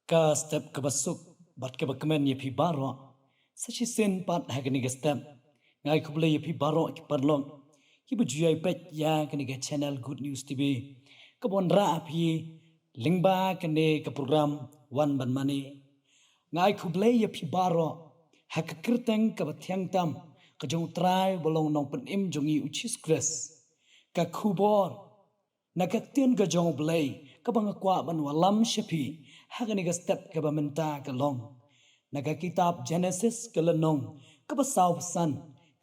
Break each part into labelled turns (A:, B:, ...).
A: ka step ka basuk bat ka bakmen ye phi baro sachi sen pat hagni ga step ngai kuble ye phi baro ki parlong ki bu juyai pet ya kani ga channel Good News TV ka bon ra phi lingba kane ka program one ban mani ngai kuble ye phi baro hak kirteng ka bathyang tam ka jong trai bolong nong pen im jongi uchis kres ka khubor nakatien ka jong blay ka bang kwa ban walam shapi hagani ga step ka bamenta ka long naga kitab Genesis ka lanong ka basaw san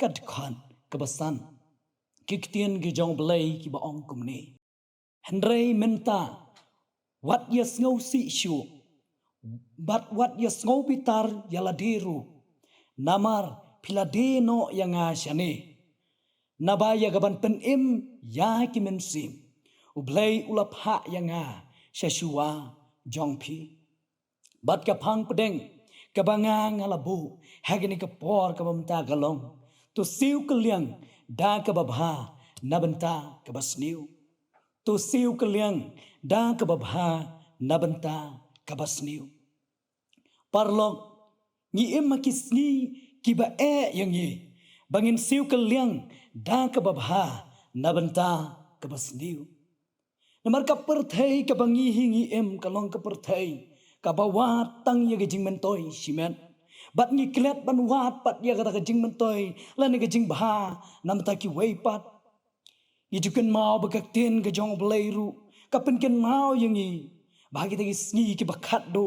A: kad khan ka basan kiktien ka jong blay ki ba ong kumni hendrei menta wat yes ngau si shu but what yes ngau bitar yaladiru namar piladeno yanga shane nabaya gaban pen im ya ki mensim ublay ulap ha yanga shashua jongpi bat ka phang pedeng ka banga ngalabu hagini ka por ka bamta galong to siu kaliang da ka babha nabanta ka basniu to siu kaliang da ka babha nabanta ka basniu parlok ngi emakisni kiba yang ye bangin siu kaliang da ka babha nabanta ka basniu namar ka perthai ka bangi hingi kalong ka perthai ka bawat tang ye gijing mentoy simen bat ngi klet ban wat pat ye ka gijing mentoy lan ni gijing bha namta ki wei pat yijuken mau bakak tin ka jong blairu ka penken mau yengi bagi tagi sngi ki bakat do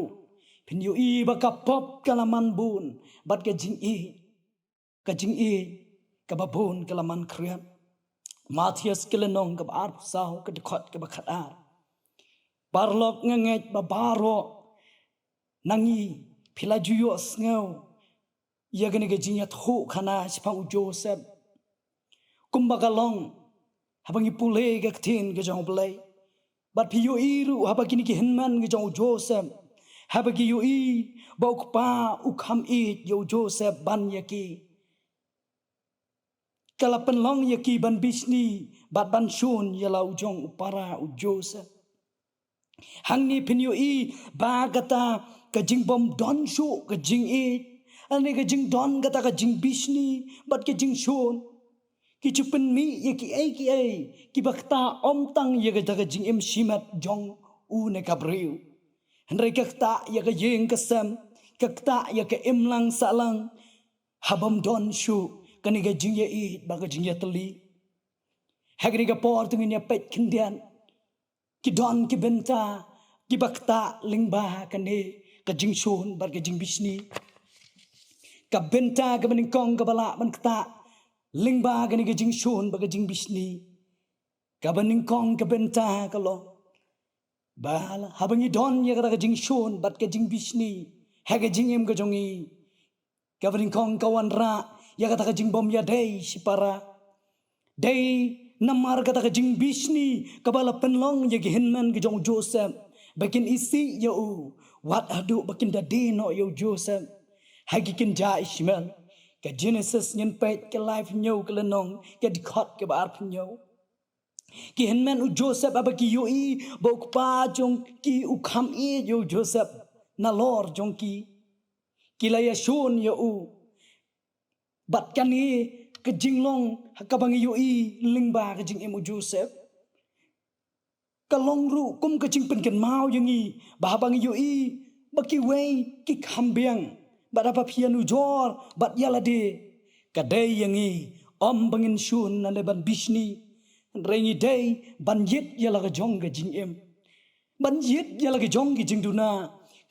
A: pin yo i baka pop kalaman bun bat ka jing i ka babun kalaman kriat Matthias kelenong ka bar sao ka dekhot ka bakat ar barlok nganget babaro nangi pilajuyo sngaw yagani ga jinya tho khana sipang Joseph kumbagalong habangi pule ga tin ga jong blai bat piyo iru habagini ki hinman ga jong Joseph habagi yo i bok pa ukham i yo Joseph ban yaki kalapan long yaki ban bisni bat ban shun yalau jong upara u Joseph hangni pinyo i bagata ka jing bom don shu ka jing i ane ka jing don gata ka jing bisni bat ka jing shun ki chupen mi yaki ki bakta om tang yaga ka jing im shimat jong u ne kabriu hendrai kakta yaga yeng kasam kakta yaga im lang salang habam don shu kani ka jing ye i baga jing ya teli hagri ka por tungin ya pet kindian ki don ki benta ki bakta lingba kane ka jing shun bar ka jing bisni ka benta ka baning kong ka bala ban kta lingba kane ka jing shun bar ka jing bisni ka baning kong ka benta ka lo bala habangi don ya ka jing shun bar ka jing bisni ha ka jing em ka jongi ka baning kong ka wanra ya ka jing bom ya dei sipara dei namar kata ka jing bisni kabala penlong ya hinman ke jong Joseph bakin isi ya u wat adu bakin dadino yo Joseph hagikin ja Ishmael ka Genesis nyen pet ke life nyo ke lenong ke dikhot ke bar nyo ki hinman u Joseph abaki yo i bok pa jong ki u kham i yo Joseph na lor jong ki kilaya shun ya u bat kani ke jinglong hakabangi yo i lingba ke jing emu Joseph kalong ru kum ke jing pen ken mau yangi bahabangi yo i baki wei ki khambiang badapa pianu jor bat yalade kadai yangi om bangin shun na leban bisni rengi dei ban yit yala ke jong ke jing em ban yit yala ke jong ke jing duna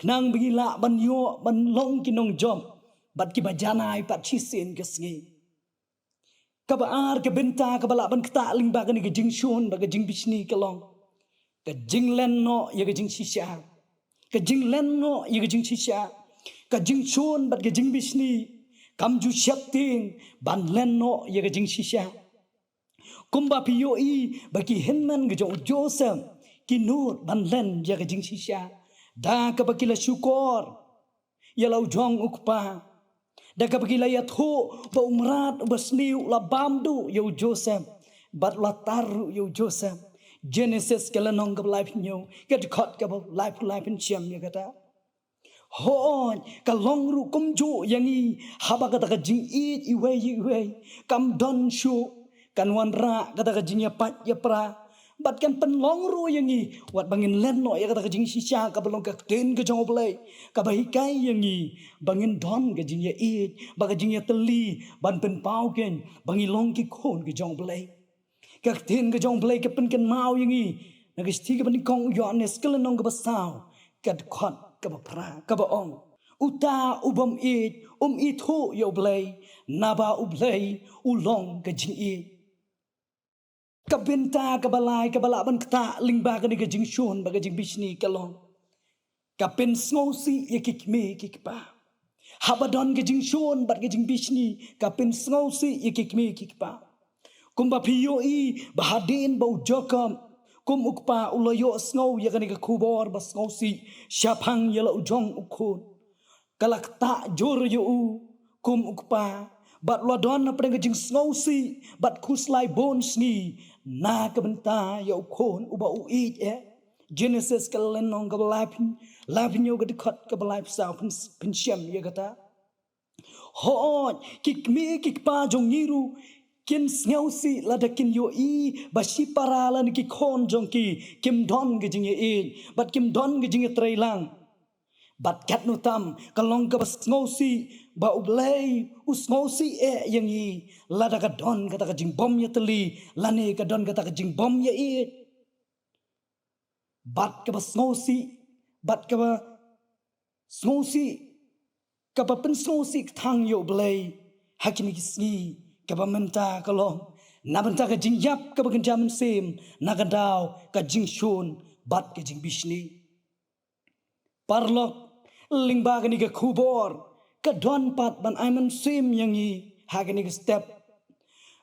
A: knang bingi la ban yo ban long ki nong jom bat ki bajanai pat chisen ke sngi kabar ke benta kabala ban kta lingba ke ni ke jing shun ba ke jing bisni kalong ke jing len no ye ke jing shisha ke jing len no ye ke jing shisha ke jing shun ba ke jing bisni kam ju shat ting ban len no ye ke jing shisha kumba piyo i ba ki hinman ke jong Joseph ki nur ban len ye ke jing shisha da ka ba ki la syukur ya lau jong ukpa daga bagi layat ho ba umrat basniu la bamdu yo Joseph bat la taru yo Joseph Genesis kala nong ka life nyo get caught ka life in chiam ya kata hon kalong ru kumju yangi haba kata ka jing it iwe kam don shu kan wan ra kata ka jing ya pat ya pra bat kan penlong ru yangi wat bangin len no ya kata ka jing shisha ka belong ka ten ka jong play ka bahi kai yangi bangin don ka jing ya it ba ka jing ya teli ban pen pau ken bangi long ki khon ka jong play ka ten ka jong play ka pen kan mau yangi nagasti ka ban kong yo ne skelen nong ka basau kat khot ka ba pra ka ba ong uta ubam it ho yo play naba ublay ulong ka jing it kabenta kabalai kabalaban kta lingba ka ni ka jing shon ba ka jing bishni kalong kapen sngosi yekikme kikpa habadon ka jing shon ba ka jing bishni kapen sngosi yekikme kikpa kumba piyo i bahadin bau jokam kum ukpa ulayo sngow yakani ka kubor ba sngosi syapang yala ujong ukun kalak ta jor yo kum ukpa bat ladon na preng jing sngosi bat kuslai bones ni na kabenta yo kon uba uit Genesis kalen nong ka lapin yo ka dikot ka balap sa pin syam ya kata hon kikme kikpa jong yiru kin sngosi ladakin yo i bashi paralan ki kon jong ki kim don ge jing ye bat kim don ge jing ye trailang bat kat no tam kalong ka sngosi ba ublay usngosi yang i lada ka don kata ka jing bom ya teli lane ka don kata ka jing bom ya i bat ka sngosi bat ka sngosi ka pen sngosi thang yo blay hakini kisni ka menta kalong na benta ka jing yap ka bagan jaman sem na ka daw ka jing shon bat ka jing bishni parlok lingba ka ni ka kubor ka don pat ban aiman sem yangi hagani ka step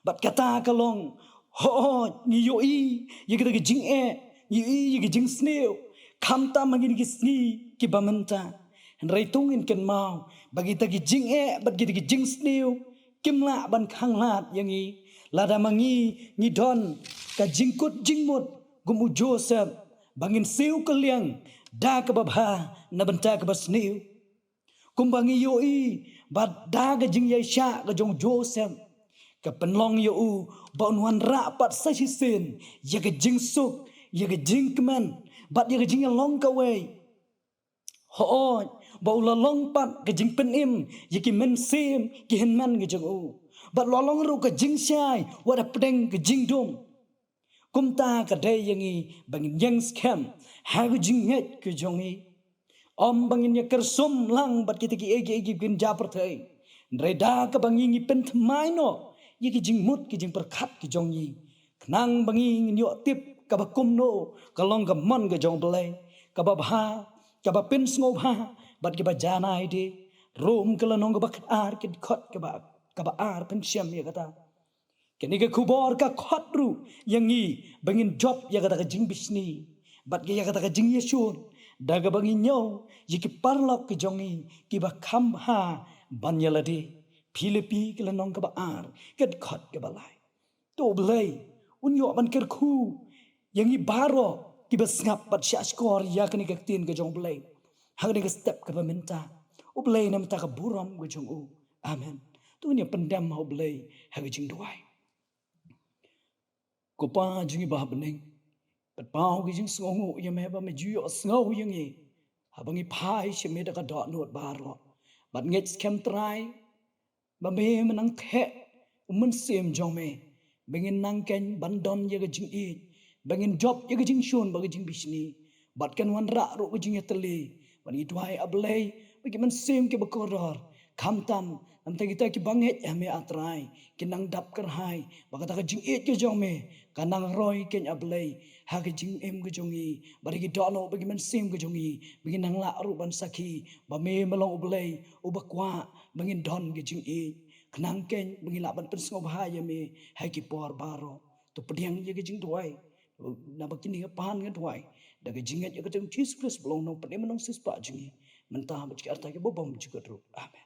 A: bat kata kalong ni yo i yigita ka jing yigi jing sneo kamta mangini ki sni ki bamenta raitungin ken mau bagi ta ki jing bat ki jing sneo kimla ban khanglat yangi lada mangi ni don ka jingkut jingmut gumu joseph bangin seu kaliang da ka babha na banta ka basneu kumbangi yo i bat da ga jing yaisha ga jong joseph ka penlong yo u bon wan ra pat sa sen ya ga jing suk ya ga jing kman bat ya ga jing long ka we ho bau la long pat ka jing pen im ya ki men sem ki hen man ga jong u bat lo long ru ka jing sai wa da pedeng ka jing dum kumta ka dai yangi bangin yang scam ha ga jing nget ka jong i om bangin ya kersum lang bat kita ki egi bin japar thai reda ka bangin pen thmai no ye ki jing mut ki jing perkhat ki jong yi knang bangin yo tip ka bakum no kalong ka mon ka jong blai ka ba ka ba pen sngo bha bat ki ba jana ide rom kala nong ka ba ar ki khot ka ba ar pen syam ya kata kini ka kubor ka khot ru yangi bangin job ya kata ka jing bisni bat ki ya kata ka jing yeshun daga bangin nyo yiki parlok ki jongi ki ba kham ha banyalade philipi kala nong ka ba ar ket khot ka balai to blai unyo ban ker khu yangi baro ki ba ngap bat sha skor ya kani ka tin ka jong blai hagni ka step ka ba menta u blai nam ta ka buram ka jong u amen tu ni pendam ho blai hagi jing duai ko pa jingi ba bening pat pau gi jing songu ya me ba me ju yo sngo yangi habangi phai she me da ka dot not baro bat nget skem trai ba me menang the mun sem jong me bengin nang ken bandon ya ga jing i bangin job ya ga jing shon ba ga jing bisni bat kan wan ra ro ga jing yatli ban i duai ablay bagi man sem ke bakoror khamtam nam ta kita ki banget ya me atrai kinang dap kar hai ba ka jing i ke jong me kanang roi ken ablay ha ga jing em ga jong i bari ki dono bagi man sem ga jong i bagi nang la ru ban sakhi ba me malong ablay u bakwa bangin don ga jing i kanang ken bagi la ban pensngo ba ya me hai ki por baro to pediang ya ga jing duai na bakini ga pan ga duai daga jingat ya ga jing Jesus Christ belong no pedi manong sispa jingi mentah ba arta ke bobom juga tru amen